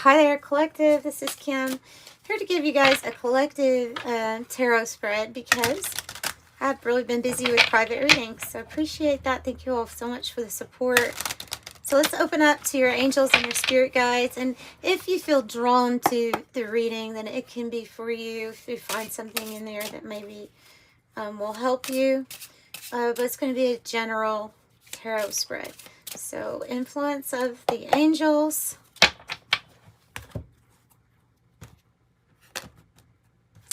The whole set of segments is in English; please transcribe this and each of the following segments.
Hi there, collective. This is Kim, here to give you guys a collective tarot spread because I've really been busy with private readings. So appreciate that. Thank you all so much for the support. So let's open up to your angels and your spirit guides. And if you feel drawn to the reading, then it can be for you if you find something in there that maybe will help you. But it's going to be a general tarot spread. So influence of the angels.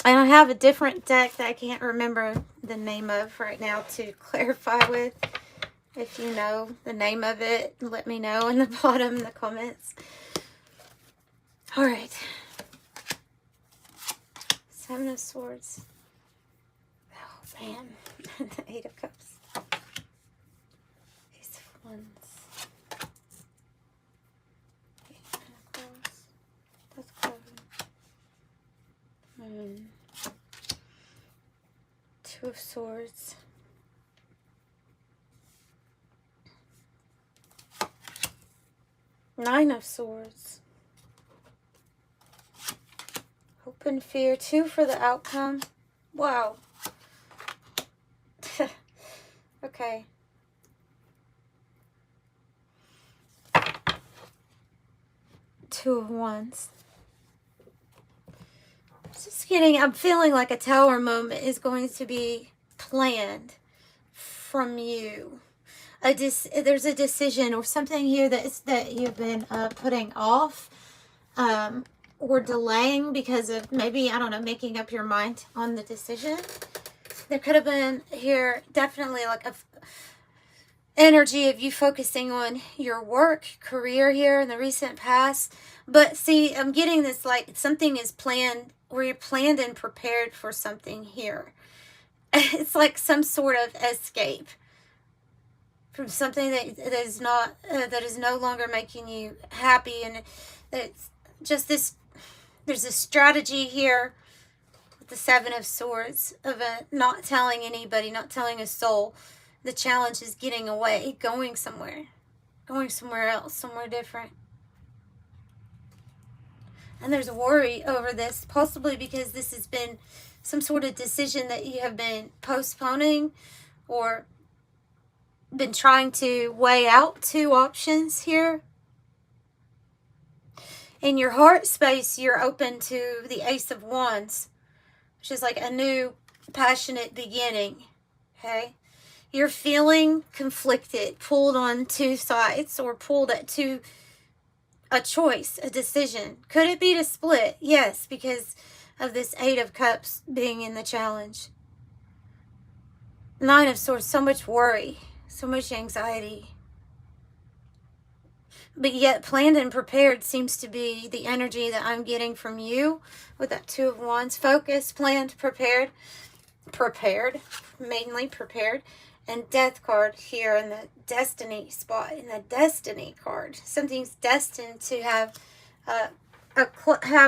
And I have a different deck that I can't remember the name of right now to clarify with. If you know the name of it, let me know in the bottom in the comments. All right. Seven of Swords. Oh, man. The Eight of Cups. Ace of Wands. Eight of Pentacles. That's clever. Two of Swords. Nine of Swords. Hope and fear. Two for the outcome. Wow. Okay. Two of Wands. Just kidding. I'm feeling like a tower moment is going to be planned from you. There's a decision or something here that you've been putting off or delaying because of maybe, I don't know, making up your mind on the decision. There could have been here definitely like a energy of you focusing on your work, career here in the recent past. But see, I'm getting this like something is planned, where you're planned and prepared for something here. It's like some sort of escape from something that is not that is no longer making you happy, and it's just this. There's a strategy here with the Seven of Swords of not telling anybody, not telling a soul. The challenge is getting away, going somewhere else, somewhere different. And there's worry over this, possibly because this has been some sort of decision that you have been postponing or been trying to weigh out two options here. In your heart space, you're open to the Ace of Wands, which is like a new passionate beginning, okay? You're feeling conflicted, pulled on two sides, or pulled at a choice, a decision. Could it be to split? Yes, because of this Eight of Cups being in the challenge. Nine of Swords, so much worry, so much anxiety. But yet planned and prepared seems to be the energy that I'm getting from you with that Two of Wands. Focused, planned, prepared, mainly prepared. And Death card here in the Destiny spot, in the Destiny card. Something's destined to have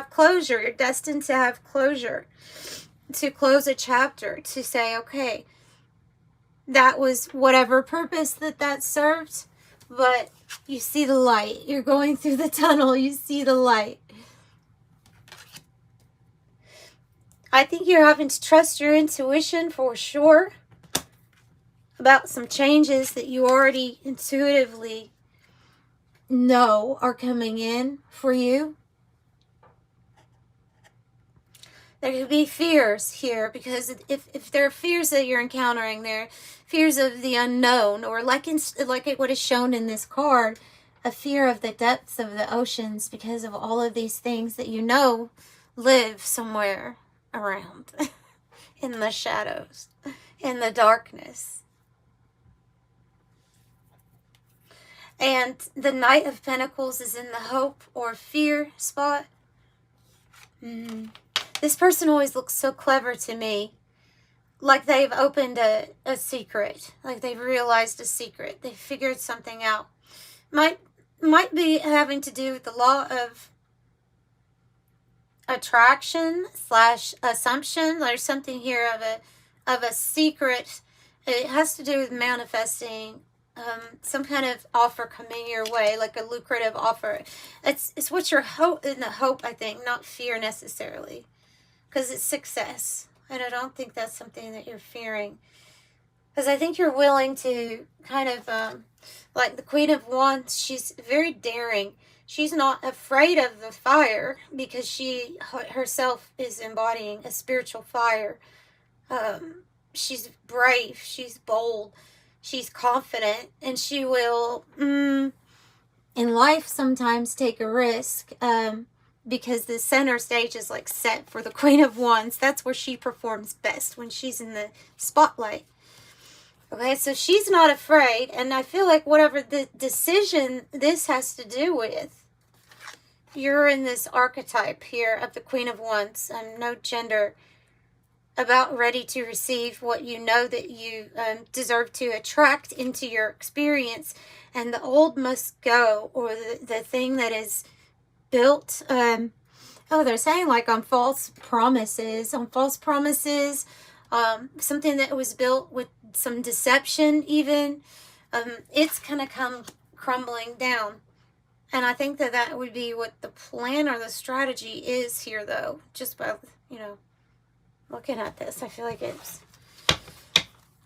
closure. You're destined to have closure, to close a chapter, to say, okay, that was whatever purpose that served, but you see the light. You're going through the tunnel. You see the light. I think you're having to trust your intuition for sure about some changes that you already intuitively know are coming in for you. There could be fears here, because if there are fears that you're encountering, there are fears of the unknown, or like what is shown in this card, a fear of the depths of the oceans because of all of these things that you know live somewhere around in the shadows, in the darkness. And the Knight of Pentacles is in the hope or fear spot. This person always looks so clever to me. Like they've opened a secret. Like they've realized a secret. They figured something out. Might be having to do with the law of attraction / assumption. There's something here of a secret. It has to do with manifesting some kind of offer coming your way, like a lucrative offer. It's what you're in the hope, I think, not fear necessarily, because it's success. And I don't think that's something that you're fearing, because I think you're willing to kind of, like the Queen of Wands, she's very daring. She's not afraid of the fire because she herself is embodying a spiritual fire. She's brave, she's bold, she's confident, and she will, in life, sometimes take a risk, because the center stage is like set for the Queen of Wands. That's where she performs best, when she's in the spotlight. Okay, so she's not afraid, and I feel like whatever the decision this has to do with, you're in this archetype here of the Queen of Wands, no gender, about ready to receive what you know that you deserve to attract into your experience, and the old must go, or the thing that is built, they're saying like on false promises, something that was built with some deception even, it's gonna come crumbling down. And I think that that would be what the plan or the strategy is here, though, just by, looking at this. I feel like it's,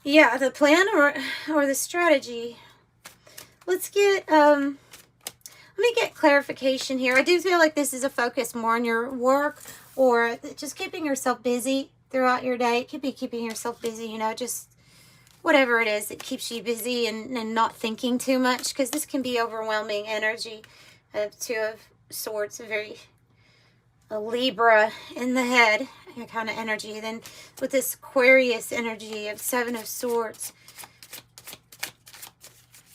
yeah, the plan or the strategy. Let's get, let me get clarification here. I do feel like this is a focus more on your work, or just keeping yourself busy throughout your day. It could be keeping yourself busy, just whatever it is that keeps you busy and not thinking too much, because this can be overwhelming energy. Two of Swords, a Libra in the head kind of energy. Then with this Aquarius energy of Seven of Swords.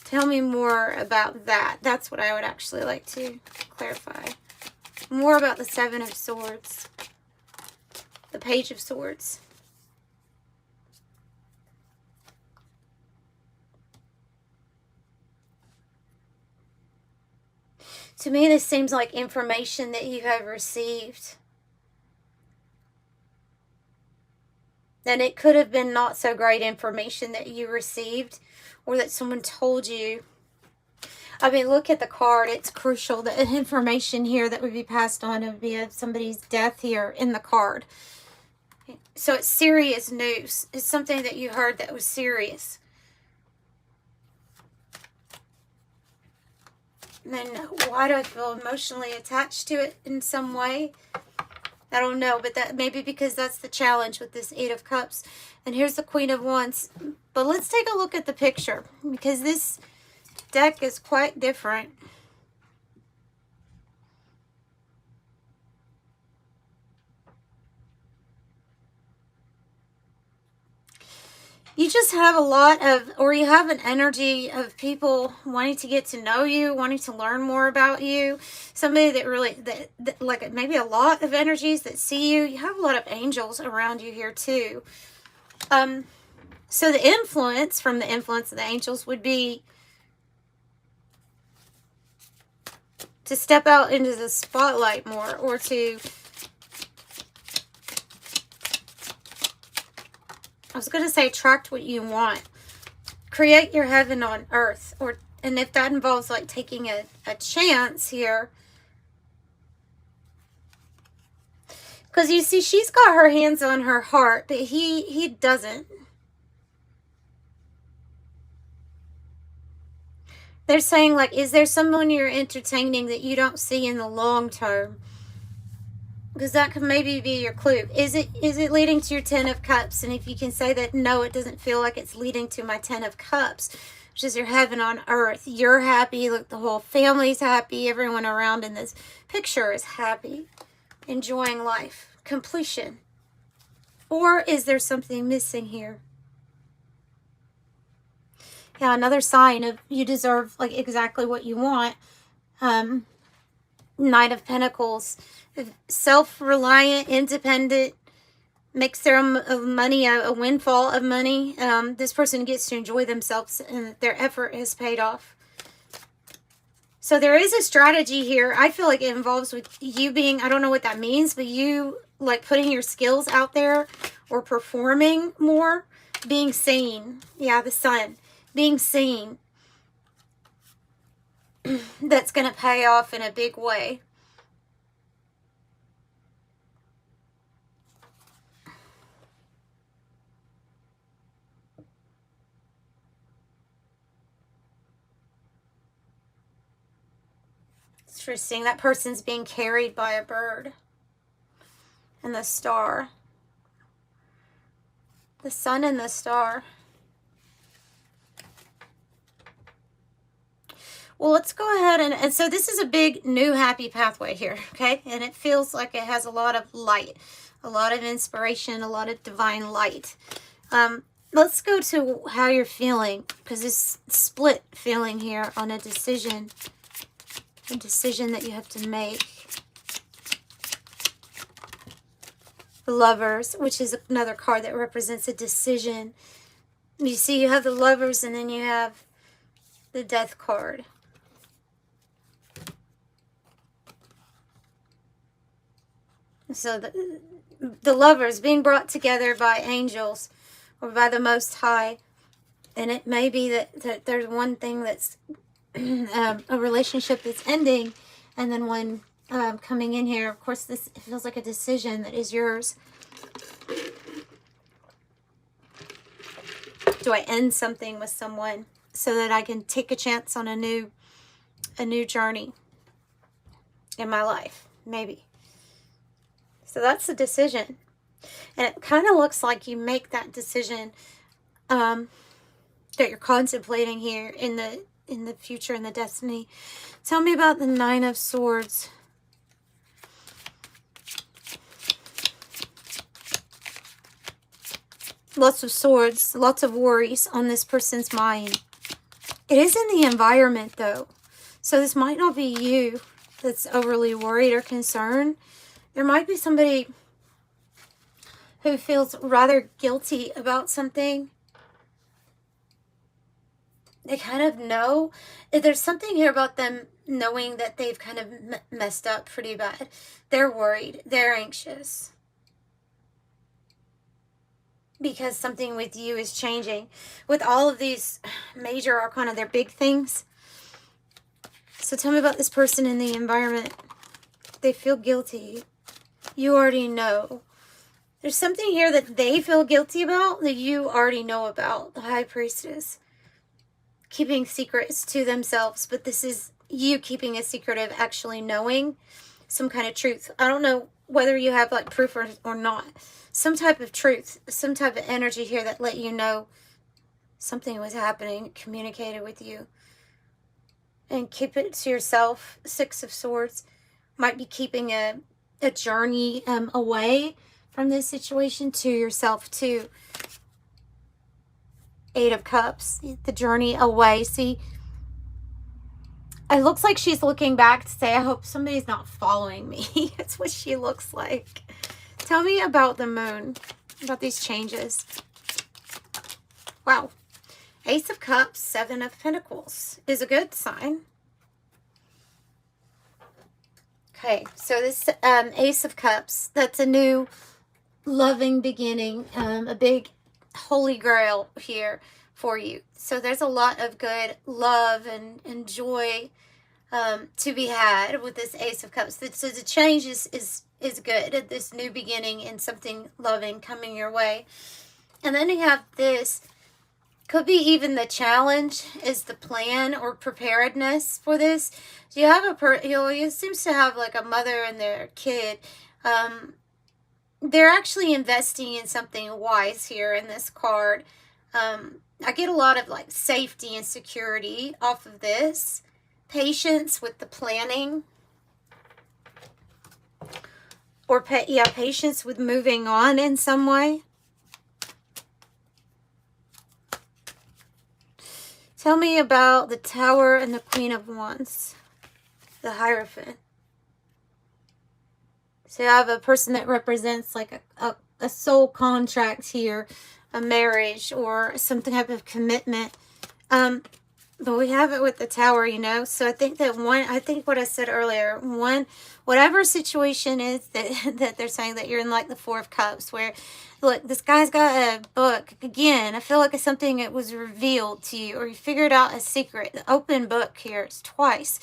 Tell me more about that. That's what I would actually like to clarify. More about the Seven of Swords. The Page of Swords. To me, this seems like information that you have received. And it could have been not so great information that you received, or that someone told you. I mean, look at the card. It's crucial. The information here that would be passed on would be of somebody's death here in the card. So it's serious news. It's something that you heard that was serious. And then why do I feel emotionally attached to it in some way? I don't know, but that maybe because that's the challenge with this Eight of Cups. And here's the Queen of Wands. But let's take a look at the picture, because this deck is quite different. You just have a lot of, or you have an energy of people wanting to get to know you, wanting to learn more about you. Somebody that really, that like maybe a lot of energies that see you. You have a lot of angels around you here too. So the influence from the influence of the angels would be to step out into the spotlight more, or to, I was going to say attract what you want. Create your heaven on earth. And if that involves like taking a chance here. Because you see, she's got her hands on her heart, but he doesn't. They're saying like, is there someone you're entertaining that you don't see in the long term? Because that could maybe be your clue. Is it leading to your Ten of Cups? And if you can say that, no, it doesn't feel like it's leading to my Ten of Cups, which is your heaven on earth. You're happy. Look, the whole family's happy. Everyone around in this picture is happy. Enjoying life. Completion. Or is there something missing here? Yeah, another sign of you deserve like exactly what you want. Knight of Pentacles. Self-reliant, independent, makes their money a windfall of money. This person gets to enjoy themselves, and their effort has paid off. So there is a strategy here. I feel like it involves with you being, I don't know what that means, but you like putting your skills out there, or performing more, being seen. Yeah, the Sun. Being seen. that's going to pay off in a big way. Interesting. That person's being carried by a bird. And the star. The sun and the star. Well, let's go ahead and so this is a big new happy pathway here, okay? And it feels like it has a lot of light, a lot of inspiration, a lot of divine light. Let's go to how you're feeling, because this split feeling here on a decision that you have to make. The Lovers, which is another card that represents a decision. You see, you have the Lovers, and then you have the Death card. So the Lovers being brought together by angels or by the Most High. And it may be that there's one thing that's a relationship that's ending, and then one coming in here. Of course, this feels like a decision that is yours. Do I end something with someone so that I can take a chance on a new journey in my life? Maybe. So that's the decision. And it kind of looks like you make that decision that you're contemplating here in the future, in the destiny. Tell me about the Nine of Swords. Lots of swords, lots of worries on this person's mind. It is in the environment, though. So this might not be you that's overly worried or concerned. There might be somebody who feels rather guilty about something. They kind of know. There's something here about them knowing that they've kind of messed up pretty bad. They're worried. They're anxious. Because something with you is changing. With all of these major arcana, they're big things. So tell me about this person in the environment. They feel guilty. You already know. There's something here that they feel guilty about that you already know about. The High Priestess. Keeping secrets to themselves. But this is you keeping a secret of actually knowing some kind of truth. I don't know whether you have like proof or not. Some type of truth. Some type of energy here that let you know something was happening. Communicated with you. And keep it to yourself. Six of Swords. Might be keeping a journey away from this situation to yourself too. Eight of Cups. The journey away. See, it looks like she's looking back to say, I hope somebody's not following me. That's what she looks like. Tell me about the Moon. About these changes. Wow. Ace of Cups, Seven of Pentacles is a good sign. Okay, so this Ace of Cups, that's a new loving beginning, a big holy grail here for you. So there's a lot of good love and joy to be had with this Ace of Cups. So the change is good. This new beginning and something loving coming your way. And then you have this. Could be even the challenge is the plan or preparedness for this. So you have you seems to have like a mother and their kid. They're actually investing in something wise here in this card. I get a lot of like safety and security off of this. Patience with the planning. Or patience with moving on in some way. Tell me about the Tower and the Queen of Wands. The Hierophant. So you have a person that represents like a soul contract here. A marriage or some type of commitment. But we have it with the Tower, you know. So I think that I think what I said earlier, whatever situation is that that they're saying that you're in, like the Four of Cups, where, look, this guy's got a book. Again, I feel like it's something that was revealed to you, or you figured out a secret. The open book here, it's twice.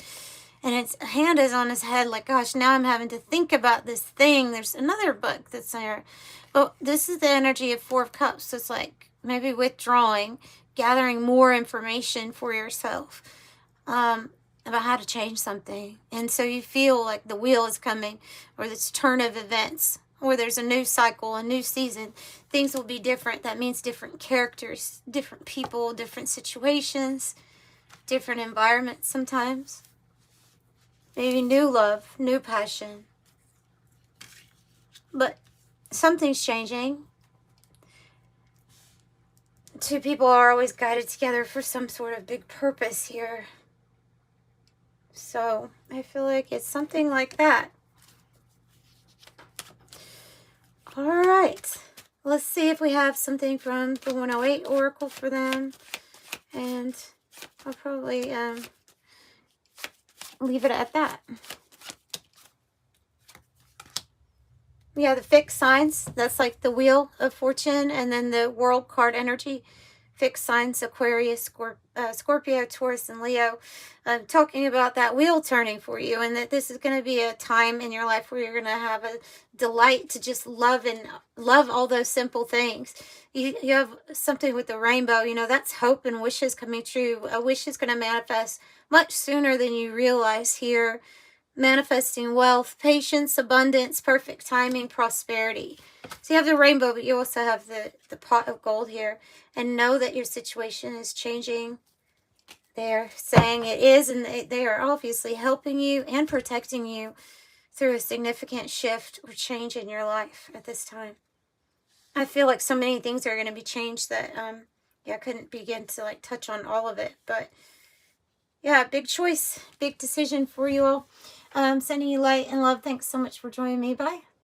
And its hand is on his head, like, gosh, now I'm having to think about this thing. There's another book that's there. But this is the energy of Four of Cups. So it's like maybe withdrawing, gathering more information for yourself about how to change something. And so you feel like the wheel is coming, or this turn of events, or there's a new cycle, a new season. Things will be different. That means different characters, different people, different situations, different environments sometimes. Maybe new love, new passion. But something's changing. Two people are always guided together for some sort of big purpose here. So I feel like it's something like that. All right. Let's see if we have something from the 108 Oracle for them. And I'll probably leave it at that. Yeah, the fixed signs, that's like the Wheel of Fortune, and then the World card energy. Fixed signs, Aquarius, Scorpio, Taurus, and Leo. Talking about that wheel turning for you, and that this is going to be a time in your life where you're going to have a delight to just love all those simple things. You have something with the rainbow, you know, that's hope and wishes coming true. A wish is going to manifest much sooner than you realize here. Manifesting wealth, patience, abundance, perfect timing, prosperity. So you have the rainbow, but you also have the pot of gold here. And know that your situation is changing. They're saying it is, and they are obviously helping you and protecting you through a significant shift or change in your life at this time. I feel like so many things are going to be changed that, I couldn't begin to like touch on all of it. But yeah, big choice, big decision for you all. Sending you light and love. Thanks so much for joining me. Bye.